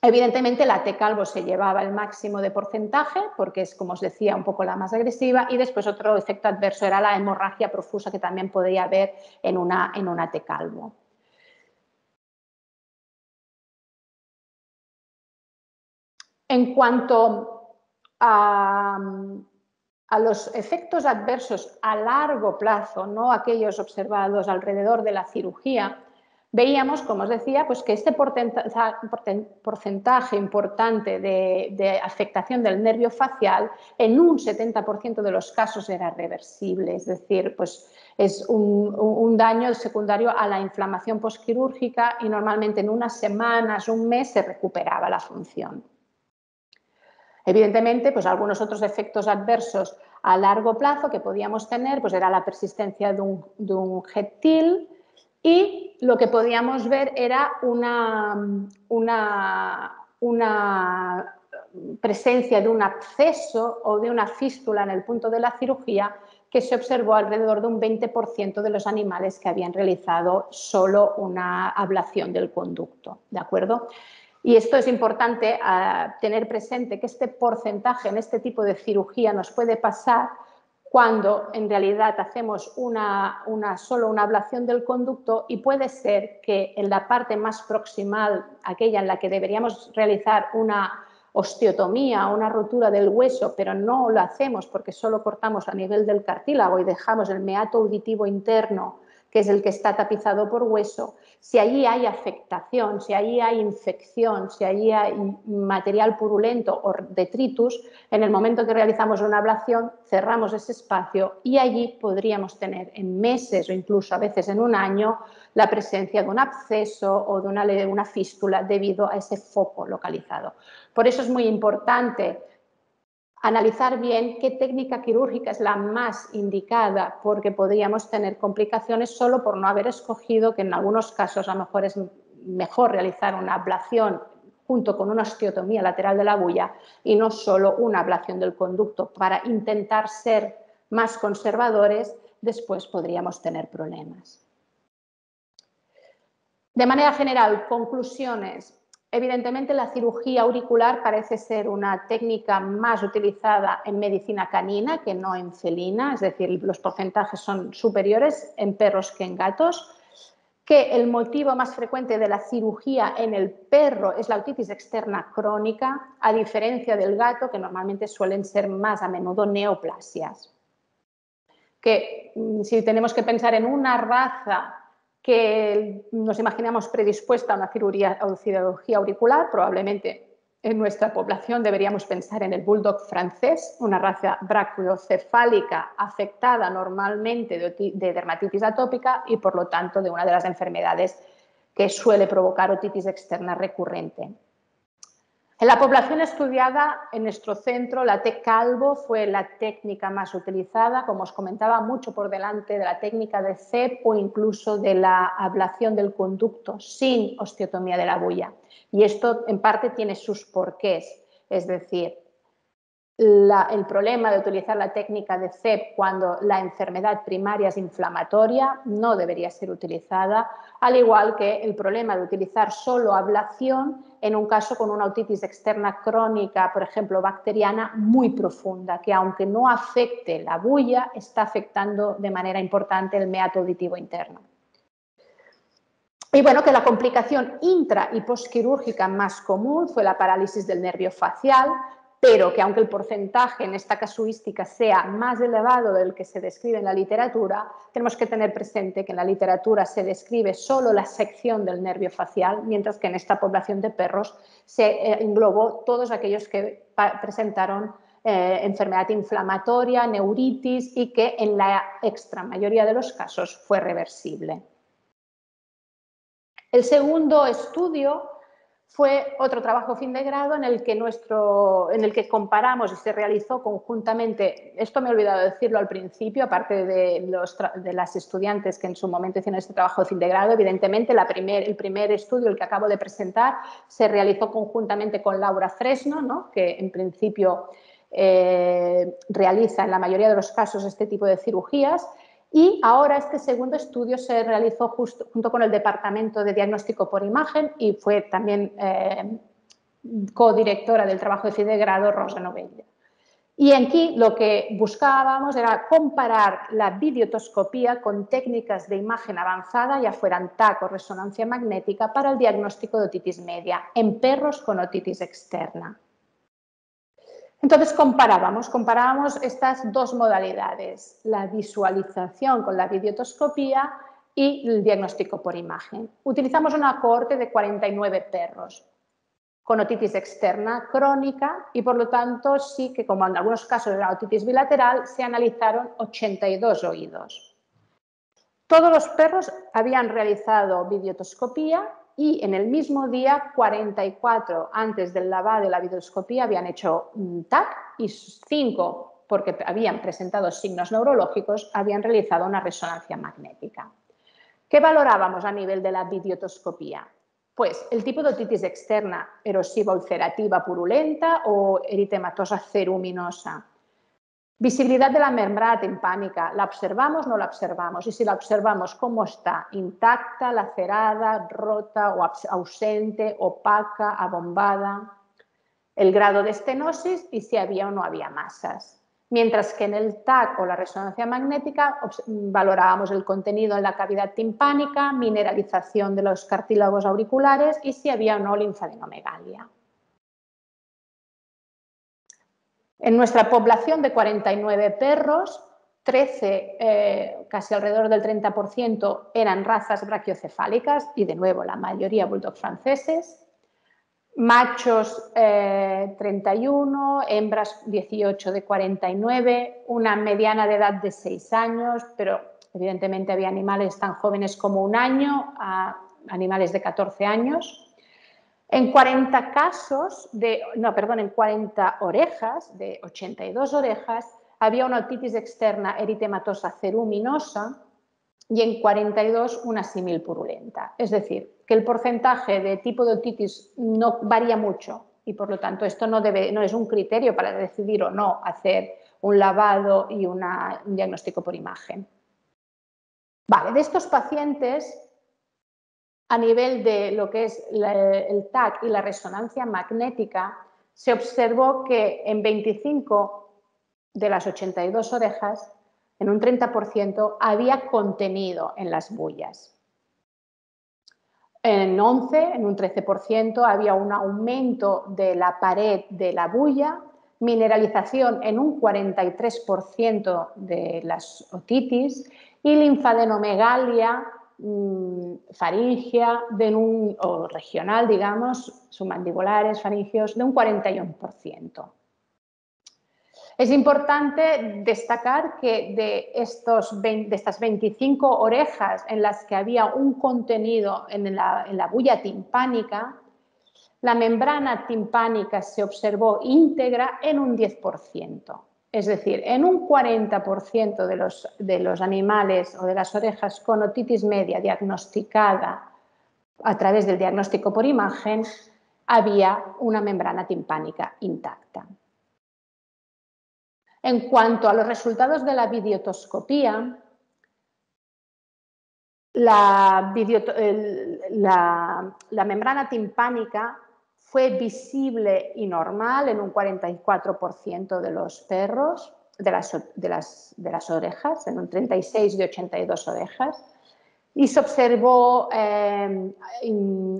Evidentemente la T-calvo se llevaba el máximo de porcentaje porque es, como os decía, un poco la más agresiva, y después otro efecto adverso era la hemorragia profusa que también podía haber en una T-calvo. En cuanto a los efectos adversos a largo plazo, no aquellos observados alrededor de la cirugía, veíamos, como os decía, pues que este porcentaje importante de afectación del nervio facial en un 70% de los casos era reversible, es decir, pues es un daño secundario a la inflamación postquirúrgica y normalmente en unas semanas, un mes se recuperaba la función. Evidentemente, pues algunos otros efectos adversos a largo plazo que podíamos tener pues era la persistencia de un GEP-TIL, y lo que podíamos ver era una presencia de un absceso o de una fístula en el punto de la cirugía que se observó alrededor de un 20% de los animales que habían realizado solo una ablación del conducto, ¿de acuerdo? Y esto es importante tener presente, que este porcentaje en este tipo de cirugía nos puede pasar cuando en realidad hacemos solo una ablación del conducto, y puede ser que en la parte más proximal, aquella en la que deberíamos realizar una osteotomía, una rotura del hueso, pero no lo hacemos porque solo cortamos a nivel del cartílago y dejamos el meato auditivo interno, que es el que está tapizado por hueso, si allí hay afectación, si allí hay infección, si allí hay material purulento o detritus, en el momento que realizamos una ablación cerramos ese espacio y allí podríamos tener en meses o incluso a veces en un año la presencia de un absceso o de una fístula debido a ese foco localizado. Por eso es muy importante analizar bien qué técnica quirúrgica es la más indicada, porque podríamos tener complicaciones solo por no haber escogido, que en algunos casos a lo mejor es mejor realizar una ablación junto con una osteotomía lateral de la agulla y no solo una ablación del conducto. Para intentar ser más conservadores, después podríamos tener problemas. De manera general, conclusiones. Evidentemente, la cirugía auricular parece ser una técnica más utilizada en medicina canina que no en felina, es decir, los porcentajes son superiores en perros que en gatos, que el motivo más frecuente de la cirugía en el perro es la otitis externa crónica, a diferencia del gato, que normalmente suelen ser más a menudo neoplasias. Que si tenemos que pensar en una raza que nos imaginamos predispuesta a una cirugía auricular, probablemente en nuestra población deberíamos pensar en el bulldog francés, una raza brachiocefálica afectada normalmente de dermatitis atópica y por lo tanto de una de las enfermedades que suele provocar otitis externa recurrente. En la población estudiada en nuestro centro, la T-calvo fue la técnica más utilizada, como os comentaba, mucho por delante de la técnica de CEP o incluso de la ablación del conducto sin osteotomía de la agulla. Y esto en parte tiene sus porqués, es decir, el problema de utilizar la técnica de CEP cuando la enfermedad primaria es inflamatoria no debería ser utilizada, al igual que el problema de utilizar solo ablación en un caso con una otitis externa crónica, por ejemplo, bacteriana, muy profunda, que aunque no afecte la bulla, está afectando de manera importante el meato auditivo interno. Y bueno, que la complicación intra y postquirúrgica más común fue la parálisis del nervio facial, pero que aunque el porcentaje en esta casuística sea más elevado del que se describe en la literatura, tenemos que tener presente que en la literatura se describe solo la sección del nervio facial, mientras que en esta población de perros se englobó todos aquellos que presentaron enfermedad inflamatoria, neuritis y que en la extra mayoría de los casos fue reversible. El segundo estudio fue otro trabajo fin de grado en el que comparamos y se realizó conjuntamente, esto me he olvidado decirlo al principio, aparte de las estudiantes que en su momento hicieron este trabajo de fin de grado, evidentemente el primer estudio, el que acabo de presentar, se realizó conjuntamente con Laura Fresno, ¿no?, que en principio realiza en la mayoría de los casos este tipo de cirugías. Y ahora este segundo estudio se realizó junto con el Departamento de Diagnóstico por Imagen y fue también codirectora del trabajo de fin de grado Rosa Novella. Y aquí lo que buscábamos era comparar la videotoscopía con técnicas de imagen avanzada, ya fueran TAC o resonancia magnética, para el diagnóstico de otitis media en perros con otitis externa. Entonces comparábamos estas dos modalidades, la visualización con la videotoscopía y el diagnóstico por imagen. Utilizamos una cohorte de 49 perros con otitis externa crónica y, por lo tanto, sí que, como en algunos casos de la otitis bilateral, se analizaron 82 oídos. Todos los perros habían realizado videotoscopía y en el mismo día 44 antes del lavado de la videoscopía habían hecho TAC y 5, porque habían presentado signos neurológicos, habían realizado una resonancia magnética. ¿Qué valorábamos a nivel de la videotoscopía? Pues el tipo de otitis externa erosiva ulcerativa purulenta o eritematosa ceruminosa. Visibilidad de la membrana timpánica, ¿la observamos o no la observamos? Y si la observamos, ¿cómo está? ¿Intacta, lacerada, rota o ausente, opaca, abombada? El grado de estenosis y si había o no había masas. Mientras que en el TAC o la resonancia magnética valorábamos el contenido en la cavidad timpánica, mineralización de los cartílagos auriculares y si había o no linfadenomegalia. En nuestra población de 49 perros, 13, casi alrededor del 30%, eran razas brachiocefálicas y, de nuevo, la mayoría bulldog franceses. Machos 31, hembras 18 de 49, una mediana de edad de 6 años, pero evidentemente había animales tan jóvenes como un año, a animales de 14 años. En 40 orejas, de 82 orejas, había una otitis externa eritematosa ceruminosa y en 42 una símil purulenta. Es decir, que el porcentaje de tipo de otitis no varía mucho y, por lo tanto, esto no es un criterio para decidir o no hacer un lavado y un diagnóstico por imagen. Vale, de estos pacientes, a nivel de lo que es el TAC y la resonancia magnética, se observó que en 25 de las 82 orejas, en un 30%, había contenido en las bullas. En 11, en un 13%, había un aumento de la pared de la bulla, mineralización en un 43% de las otitis y linfadenomegalia faringea o regional, digamos, submandibulares, faringeos, de un 41%. Es importante destacar que de estas 25 orejas en las que había un contenido en la bulla timpánica, la membrana timpánica se observó íntegra en un 10%. Es decir, en un 40% de los animales o de las orejas con otitis media diagnosticada a través del diagnóstico por imagen, había una membrana timpánica intacta. En cuanto a los resultados de la videotoscopía, la membrana timpánica fue visible y normal en un 44% de los perros, de las orejas, en un 36 de 82 orejas, y se observó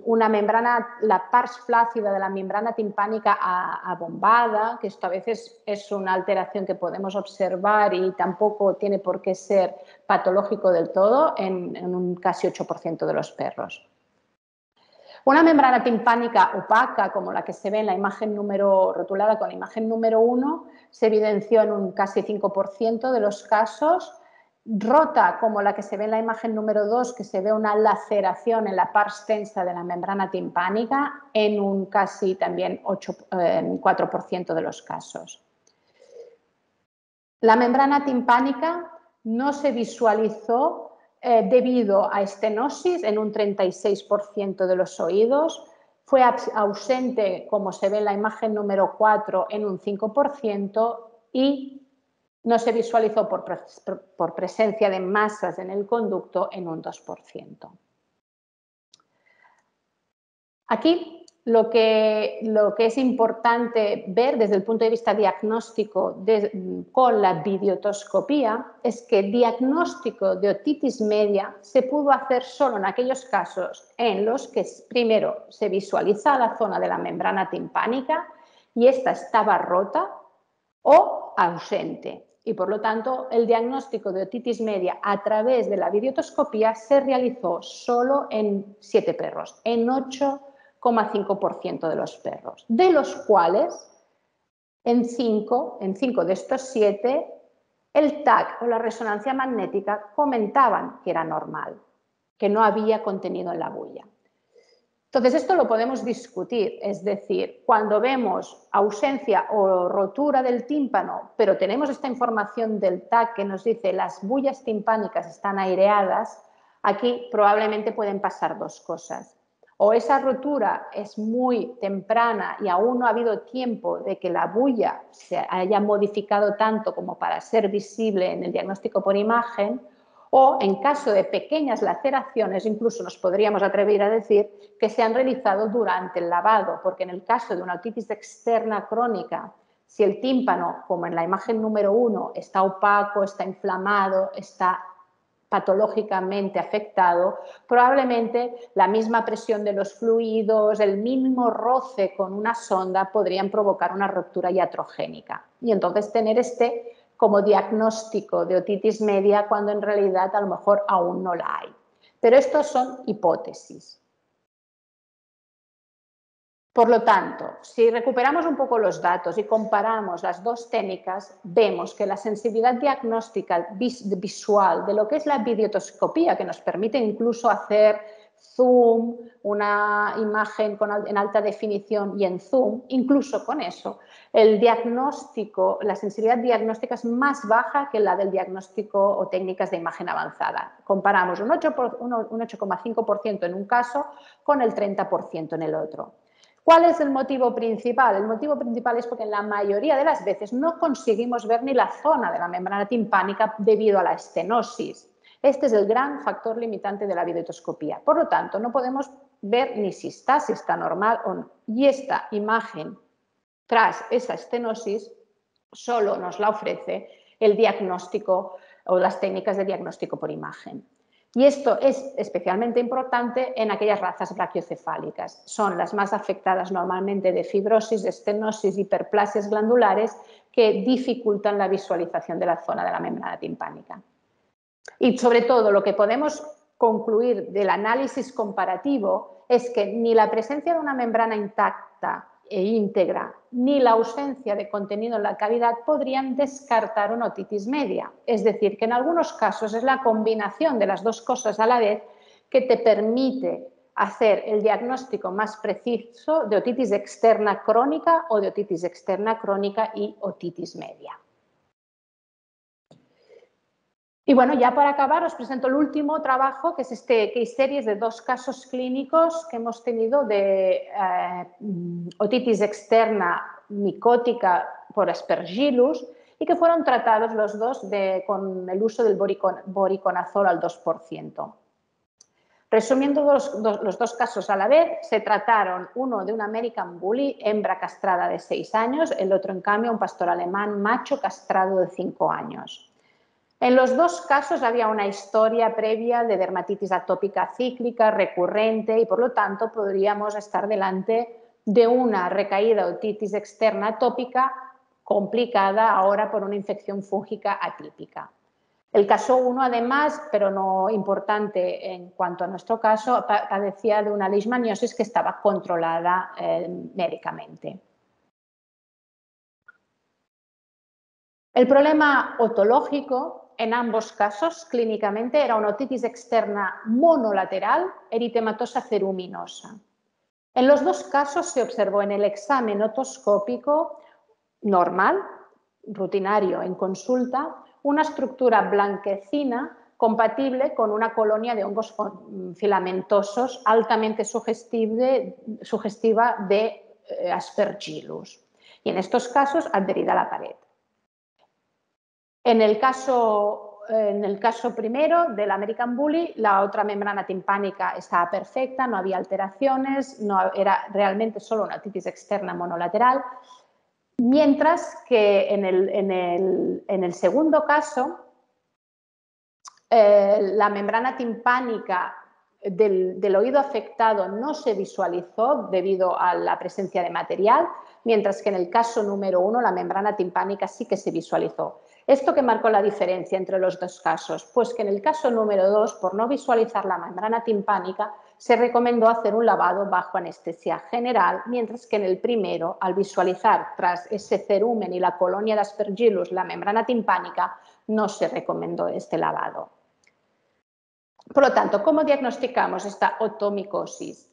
una membrana, la pars flácida de la membrana timpánica abombada, que esto a veces es una alteración que podemos observar y tampoco tiene por qué ser patológico del todo en un casi 8% de los perros. Una membrana timpánica opaca, como la que se ve en la imagen rotulada con la imagen número 1, se evidenció en un casi 5% de los casos. Rota, como la que se ve en la imagen número 2, que se ve una laceración en la pars tensa de la membrana timpánica, en un casi también 4% de los casos. La membrana timpánica no se visualizó debido a estenosis en un 36% de los oídos, fue ausente, como se ve en la imagen número 4, en un 5% y no se visualizó por presencia de masas en el conducto en un 2%. Aquí lo que es importante ver desde el punto de vista diagnóstico con la videotoscopía es que el diagnóstico de otitis media se pudo hacer solo en aquellos casos en los que primero se visualiza la zona de la membrana timpánica y esta estaba rota o ausente. Y por lo tanto, el diagnóstico de otitis media a través de la videotoscopía se realizó solo en 7 perros, en 8,5% de los perros, de los cuales en 5 de estos 7 el TAC o la resonancia magnética comentaban que era normal, que no había contenido en la bulla. Entonces, esto lo podemos discutir, es decir, cuando vemos ausencia o rotura del tímpano, pero tenemos esta información del TAC que nos dice las bullas timpánicas están aireadas, aquí probablemente pueden pasar dos cosas. O esa rotura es muy temprana y aún no ha habido tiempo de que la bulla se haya modificado tanto como para ser visible en el diagnóstico por imagen, o en caso de pequeñas laceraciones, incluso nos podríamos atrever a decir que se han realizado durante el lavado, porque en el caso de una otitis externa crónica, si el tímpano, como en la imagen número 1, está opaco, está inflamado, está patológicamente afectado, probablemente la misma presión de los fluidos, el mínimo roce con una sonda podrían provocar una ruptura iatrogénica. Y entonces tener como diagnóstico de otitis media cuando en realidad a lo mejor aún no la hay. Pero estos son hipótesis. Por lo tanto, si recuperamos un poco los datos y comparamos las dos técnicas, vemos que la sensibilidad diagnóstica visual de lo que es la videotoscopía, que nos permite incluso hacer zoom, una imagen en alta definición y en zoom, incluso con eso, el diagnóstico, la sensibilidad diagnóstica es más baja que la del diagnóstico o técnicas de imagen avanzada. Comparamos un 8,5% en un caso con el 30% en el otro. ¿Cuál es el motivo principal? El motivo principal es porque en la mayoría de las veces no conseguimos ver ni la zona de la membrana timpánica debido a la estenosis. Este es el gran factor limitante de la videotoscopía. Por lo tanto, no podemos ver ni si está normal o no. Y esta imagen tras esa estenosis solo nos la ofrece el diagnóstico o las técnicas de diagnóstico por imagen. Y esto es especialmente importante en aquellas razas brachiocefálicas. Son las más afectadas normalmente de fibrosis, estenosis, hiperplasias glandulares que dificultan la visualización de la zona de la membrana timpánica. Y sobre todo lo que podemos concluir del análisis comparativo es que ni la presencia de una membrana intacta e íntegra ni la ausencia de contenido en la cavidad podrían descartar una otitis media. Es decir, que en algunos casos es la combinación de las dos cosas a la vez que te permite hacer el diagnóstico más preciso de otitis externa crónica o de otitis externa crónica y otitis media. Y bueno, ya para acabar os presento el último trabajo, que es este case series de 2 casos clínicos que hemos tenido de otitis externa micótica por Aspergillus y que fueron tratados los dos con el uso del voriconazol al 2%. Resumiendo los dos casos a la vez, se trataron uno de un American Bully, hembra castrada de 6 años, el otro en cambio un pastor alemán macho castrado de 5 años. En los dos casos había una historia previa de dermatitis atópica cíclica recurrente y por lo tanto podríamos estar delante de una recaída otitis externa atópica complicada ahora por una infección fúngica atípica. El caso 1, además, pero no importante en cuanto a nuestro caso, padecía de una leishmaniosis que estaba controlada médicamente. El problema otológico en ambos casos clínicamente era una otitis externa monolateral eritematosa ceruminosa. En los dos casos se observó en el examen otoscópico normal, rutinario en consulta, una estructura blanquecina compatible con una colonia de hongos filamentosos altamente sugestiva de Aspergillus y en estos casos adherida a la pared. En el caso primero del American Bully, la otra membrana timpánica estaba perfecta, no había alteraciones, no era realmente solo una otitis externa monolateral. Mientras que en el segundo caso, la membrana timpánica del oído afectado no se visualizó debido a la presencia de material, mientras que en el caso número 1 la membrana timpánica sí que se visualizó. ¿Esto qué marcó la diferencia entre los dos casos? Pues que en el caso número 2, por no visualizar la membrana timpánica, se recomendó hacer un lavado bajo anestesia general, mientras que en el primero, al visualizar tras ese cerumen y la colonia de Aspergillus la membrana timpánica, no se recomendó este lavado. Por lo tanto, ¿cómo diagnosticamos esta otomicosis?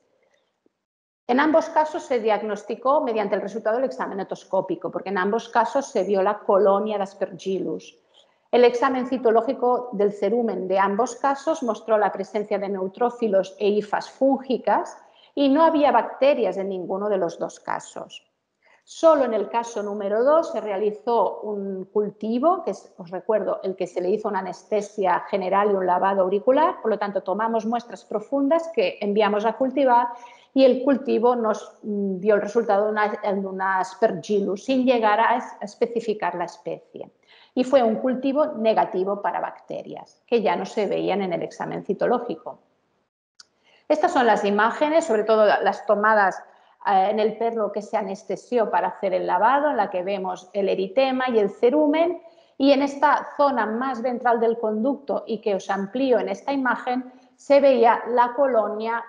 En ambos casos se diagnosticó mediante el resultado del examen otoscópico, porque en ambos casos se vio la colonia de Aspergillus. El examen citológico del cerumen de ambos casos mostró la presencia de neutrófilos e hifas fúngicas y no había bacterias en ninguno de los dos casos. Solo en el caso número 2 se realizó un cultivo, que es, os recuerdo, el que se le hizo una anestesia general y un lavado auricular, por lo tanto tomamos muestras profundas que enviamos a cultivar y el cultivo nos dio el resultado de una Aspergillus sin llegar a especificar la especie. Y fue un cultivo negativo para bacterias, que ya no se veían en el examen citológico. Estas son las imágenes, sobre todo las tomadas en el perro que se anestesió para hacer el lavado, en la que vemos el eritema y el cerumen, y en esta zona más ventral del conducto y que os amplío en esta imagen, se veía la colonia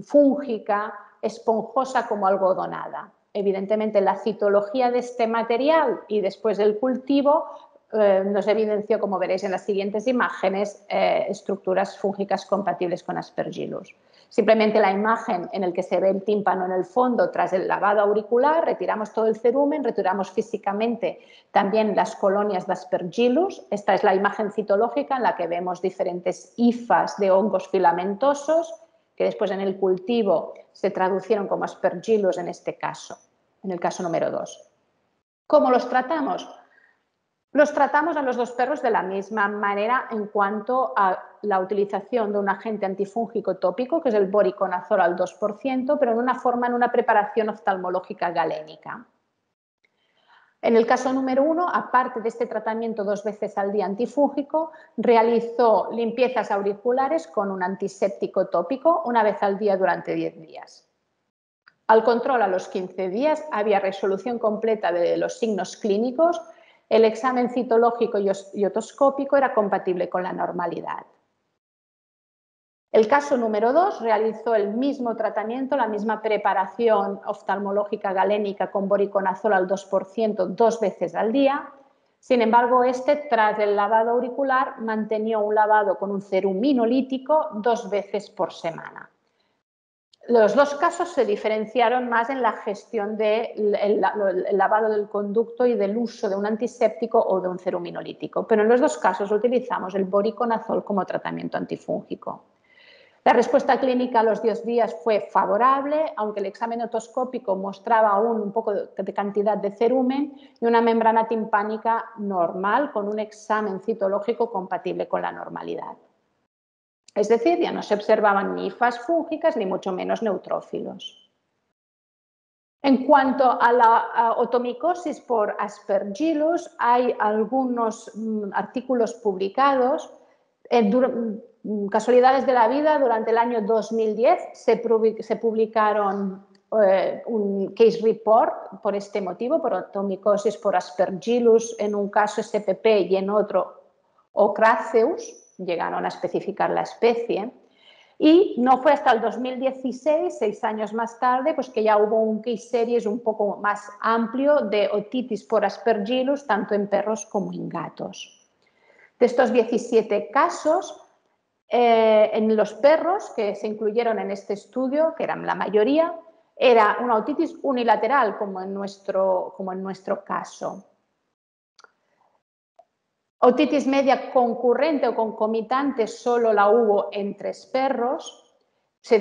fúngica, esponjosa como algodonada. Evidentemente la citología de este material y después del cultivo nos evidenció, como veréis en las siguientes imágenes, estructuras fúngicas compatibles con Aspergillus. Simplemente la imagen en la que se ve el tímpano en el fondo tras el lavado auricular, retiramos todo el cerumen, retiramos físicamente también las colonias de Aspergillus. Esta es la imagen citológica en la que vemos diferentes hifas de hongos filamentosos que después en el cultivo se traducieron como Aspergillus en este caso, en el caso número 2. ¿Cómo los tratamos? Los tratamos a los dos perros de la misma manera en cuanto a la utilización de un agente antifúngico tópico, que es el voriconazol al 2%, pero en una preparación oftalmológica galénica. En el caso número 1, aparte de este tratamiento 2 veces al día antifúngico, realizó limpiezas auriculares con un antiséptico tópico una vez al día durante 10 días. Al control a los 15 días había resolución completa de los signos clínicos. El examen citológico y otoscópico era compatible con la normalidad. El caso número 2 realizó el mismo tratamiento, la misma preparación oftalmológica galénica con voriconazol al 2% 2 veces al día. Sin embargo, tras el lavado auricular, mantenía un lavado con un ceruminolítico 2 veces por semana. Los dos casos se diferenciaron más en la gestión del lavado del conducto y del uso de un antiséptico o de un ceruminolítico, pero en los dos casos utilizamos el voriconazol como tratamiento antifúngico. La respuesta clínica a los 10 días fue favorable, aunque el examen otoscópico mostraba aún un poco de cantidad de cerumen y una membrana timpánica normal con un examen citológico compatible con la normalidad. Es decir, ya no se observaban ni hifas fúngicas ni mucho menos neutrófilos. En cuanto a la otomicosis por Aspergillus, hay algunos artículos publicados. Casualidades de la vida, durante el año 2010 se publicaron un case report por este motivo, por otomicosis por Aspergillus, en un caso SPP y en otro Ocraceus, llegaron a especificar la especie. Y no fue hasta el 2016, 6 años más tarde, pues que ya hubo un case series un poco más amplio de otitis por Aspergillus, tanto en perros como en gatos. De estos 17 casos, en los perros que se incluyeron en este estudio, que eran la mayoría, era una otitis unilateral, como en nuestro caso. Otitis media concurrente o concomitante solo la hubo en 3 perros. Se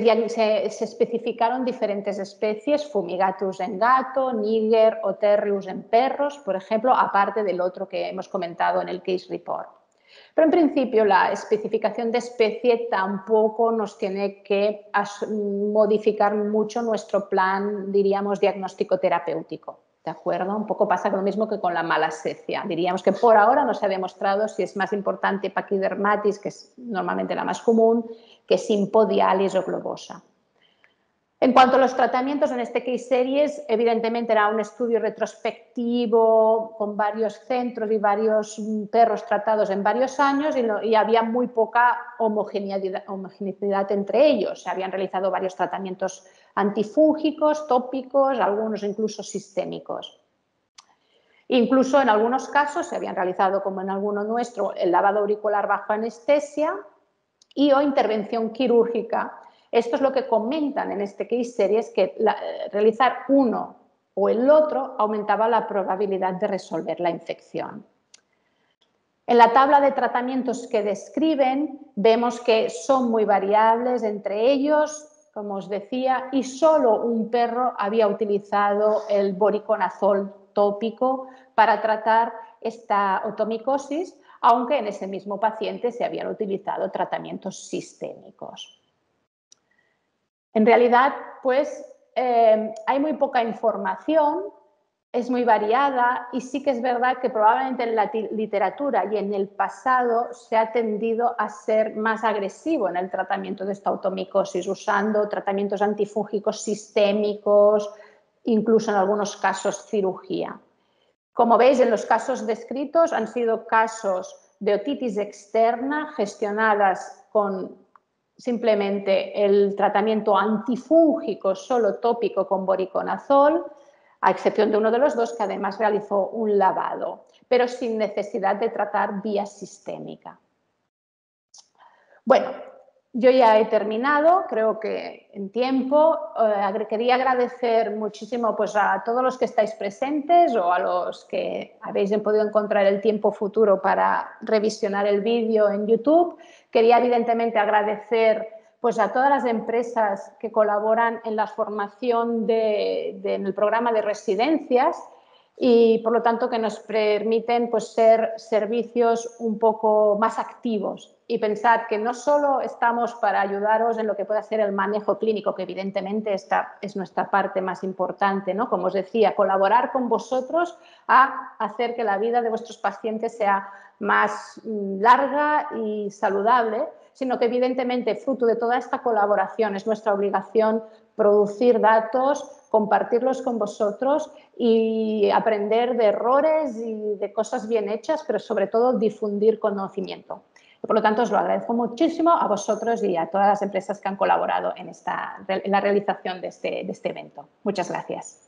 especificaron diferentes especies, Fumigatus en gato, Niger o Terrius en perros, por ejemplo, aparte del otro que hemos comentado en el case report. Pero en principio la especificación de especie tampoco nos tiene que modificar mucho nuestro plan, diríamos, diagnóstico terapéutico. ¿De acuerdo? Un poco pasa lo mismo que con la malassezia. Diríamos que por ahora no se ha demostrado si es más importante paquidermatis, que es normalmente la más común, que simpodialis o globosa. En cuanto a los tratamientos, en este case series, evidentemente era un estudio retrospectivo con varios centros y varios perros tratados en varios años y había muy poca homogeneidad entre ellos. Se habían realizado varios tratamientos antifúngicos, tópicos, algunos incluso sistémicos. Incluso en algunos casos se habían realizado, como en alguno nuestro, el lavado auricular bajo anestesia y o intervención quirúrgica. Esto es lo que comentan en este case series, que realizar uno o el otro aumentaba la probabilidad de resolver la infección. En la tabla de tratamientos que describen vemos que son muy variables entre ellos, como os decía, y solo un perro había utilizado el voriconazol tópico para tratar esta otomicosis, aunque en ese mismo paciente se habían utilizado tratamientos sistémicos. En realidad, pues, hay muy poca información, es muy variada y sí que es verdad que probablemente en la literatura y en el pasado se ha tendido a ser más agresivo en el tratamiento de esta otomicosis, usando tratamientos antifúngicos sistémicos, incluso en algunos casos cirugía. Como veis, en los casos descritos han sido casos de otitis externa gestionadas con simplemente el tratamiento antifúngico solo tópico con voriconazol, a excepción de uno de los dos que además realizó un lavado, pero sin necesidad de tratar vía sistémica. Bueno, yo ya he terminado, creo que en tiempo. Quería agradecer muchísimo pues, a todos los que estáis presentes o a los que habéis podido encontrar el tiempo futuro para revisionar el vídeo en YouTube. Quería evidentemente agradecer pues, a todas las empresas que colaboran en la formación en el programa de residencias y por lo tanto que nos permiten pues, ser servicios un poco más activos y pensar que no solo estamos para ayudaros en lo que pueda ser el manejo clínico, que evidentemente esta es nuestra parte más importante, ¿no? Como os decía, colaborar con vosotros a hacer que la vida de vuestros pacientes sea más larga y saludable, sino que evidentemente fruto de toda esta colaboración es nuestra obligación producir datos, compartirlos con vosotros y aprender de errores y de cosas bien hechas, pero sobre todo difundir conocimiento. Por lo tanto, os lo agradezco muchísimo a vosotros y a todas las empresas que han colaborado en la realización de este evento. Muchas gracias.